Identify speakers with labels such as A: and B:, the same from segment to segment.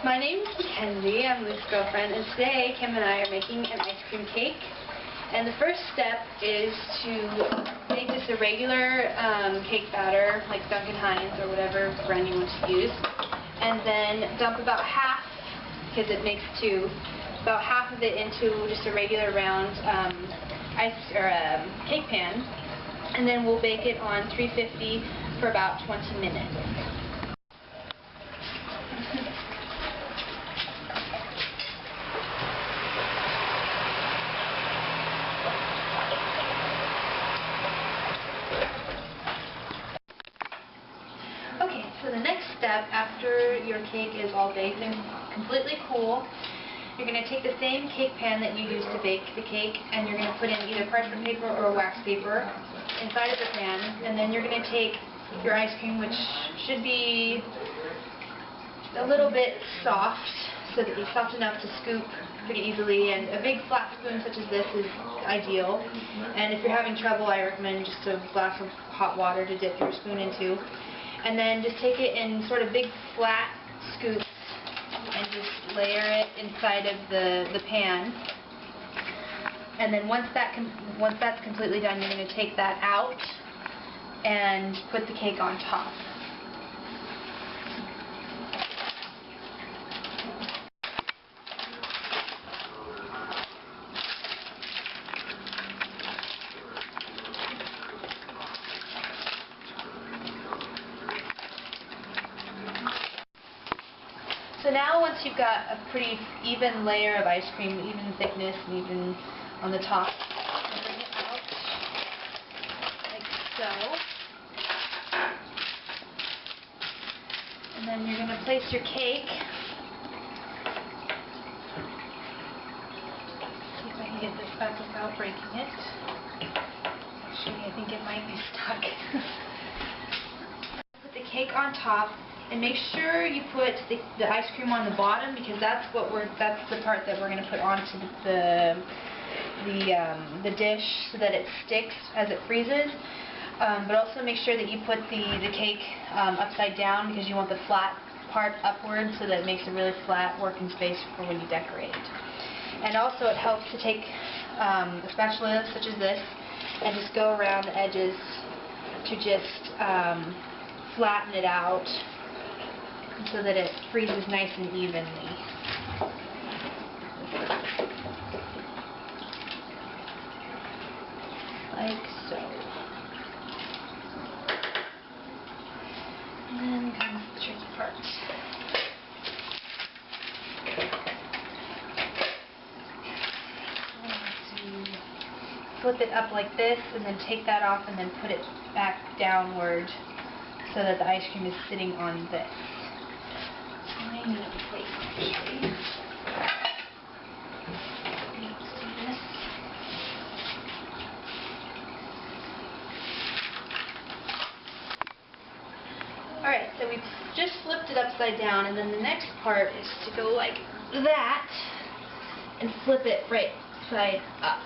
A: My name is Mackenzie, I'm Luke's girlfriend, and today Kim and I are making an ice cream cake. And the first step is to make just a regular cake batter, like Duncan Hines or whatever brand you want to use. And then dump about half, because it makes two, about half of it into just a regular round cake pan. And then we'll bake it on 350 for about 20 minutes. Okay, so the next step after your cake is all baked and completely cool, you're going to take the same cake pan that you used to bake the cake, and you're going to put in either parchment paper or wax paper inside of the pan, and then you're going to take your ice cream, which should be a little bit soft, so that it's soft enough to scoop pretty easily, and a big flat spoon such as this is ideal. And if you're having trouble, I recommend just a glass of hot water to dip your spoon into. And then just take it in sort of big flat scoops and just layer it inside of the pan. And then once that's completely done, you're going to take that out and put the cake on top. So now once you've got a pretty even layer of ice cream, even thickness, and even on the top, bring it out like so. And then you're going to place your cake. See if I can get this back without breaking it. Actually, I think it might be stuck. Put the cake on top. And make sure you put the ice cream on the bottom, because that's the part that we're going to put onto the dish so that it sticks as it freezes. But also make sure that you put the cake upside down, because you want the flat part upward so that it makes a really flat working space for when you decorate. And also it helps to take a spatula such as this and just go around the edges to just flatten it out, so that it freezes nice and evenly. Like so. And then comes the tricky part. Flip it up like this, and then take that off, and then put it back downward so that the ice cream is sitting on this. I need a plate, actually. Let's do this. Alright, so we've just flipped it upside down, and then the next part is to go like that and flip it right side up.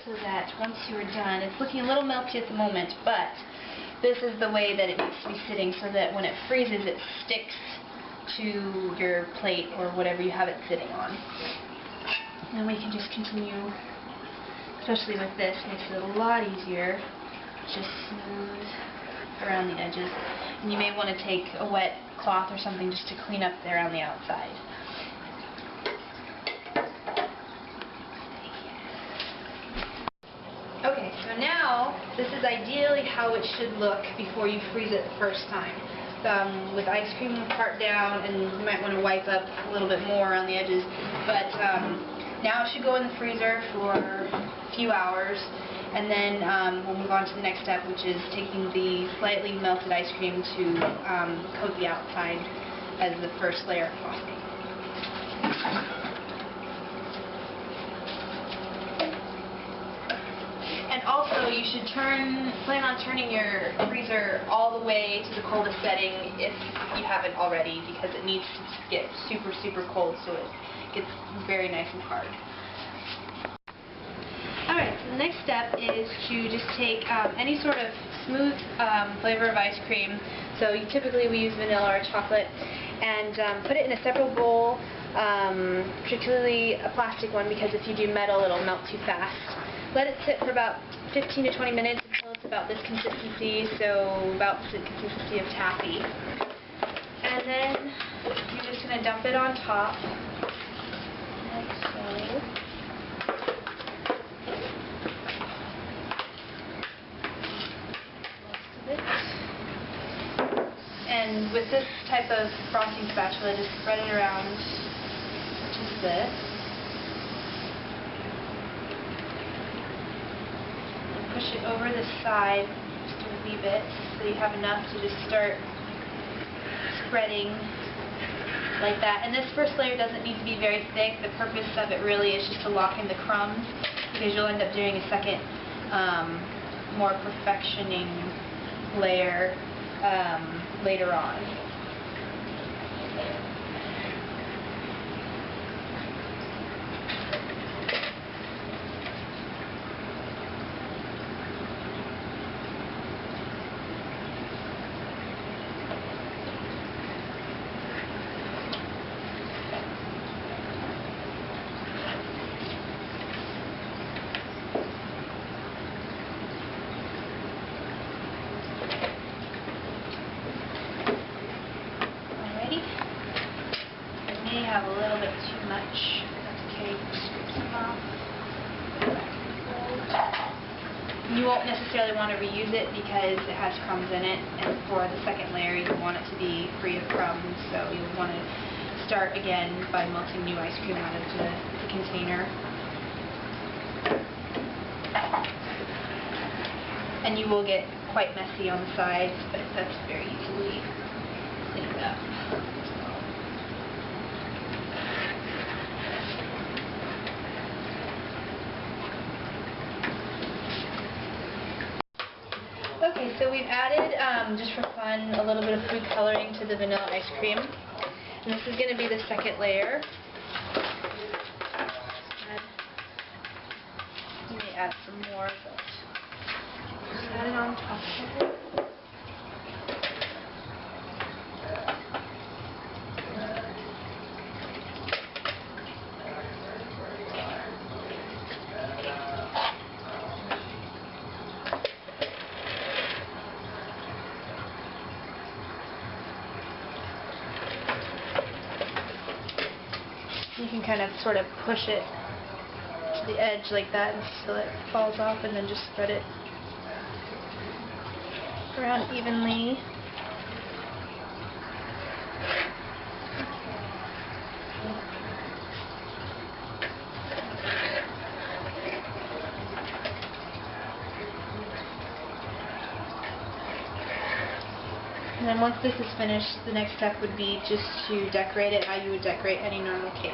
A: So that once you are done, it's looking a little melty at the moment, but this is the way that it needs to be sitting, so that when it freezes, it sticks to your plate or whatever you have it sitting on. And we can just continue, especially with this, makes it a lot easier. Just smooth around the edges. And you may want to take a wet cloth or something just to clean up there on the outside. Okay, so now this is ideally how it should look before you freeze it the first time. With ice cream part down, and you might want to wipe up a little bit more around the edges. But now it should go in the freezer for a few hours, and then we'll move on to the next step, which is taking the slightly melted ice cream to coat the outside as the first layer of frosting. And also, you should plan on turning your freezer all the way to the coldest setting if you haven't already, because it needs to get super, super cold so it gets very nice and hard. Alright, so the next step is to just take any sort of smooth flavor of ice cream. So typically we use vanilla or chocolate, and put it in a separate bowl, particularly a plastic one, because if you do metal it'll melt too fast. Let it sit for about 15 to 20 minutes until it's about this consistency, so about the consistency of taffy. And then you're just going to dump it on top, like so. And with this type of frosting spatula, just spread it around just this. And push it over the side just a wee bit so you have enough to just start spreading like that. And this first layer doesn't need to be very thick. The purpose of it really is just to lock in the crumbs, because you'll end up doing a second, more perfectioning layer later on. Have a little bit too much. That's okay. Scrape some off. You won't necessarily want to reuse it because it has crumbs in it, and for the second layer you want it to be free of crumbs, so you'll want to start again by melting new ice cream out of the container. And you will get quite messy on the sides, but that's very easily cleaned up. Okay, so we've added, just for fun, a little bit of food coloring to the vanilla ice cream. And this is going to be the second layer. You may add some more, but just add it on top of it. You can kind of sort of push it to the edge like that until it falls off, and then just spread it around evenly. And then once this is finished, the next step would be just to decorate it how you would decorate any normal cake.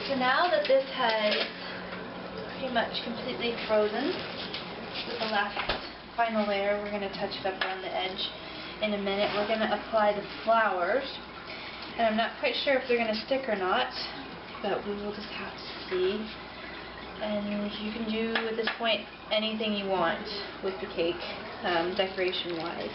A: So now that this has pretty much completely frozen, the last final layer, we're going to touch it up around the edge in a minute. We're going to apply the flowers, and I'm not quite sure if they're going to stick or not, but we will just have to see. And you can do at this point anything you want with the cake, decoration wise.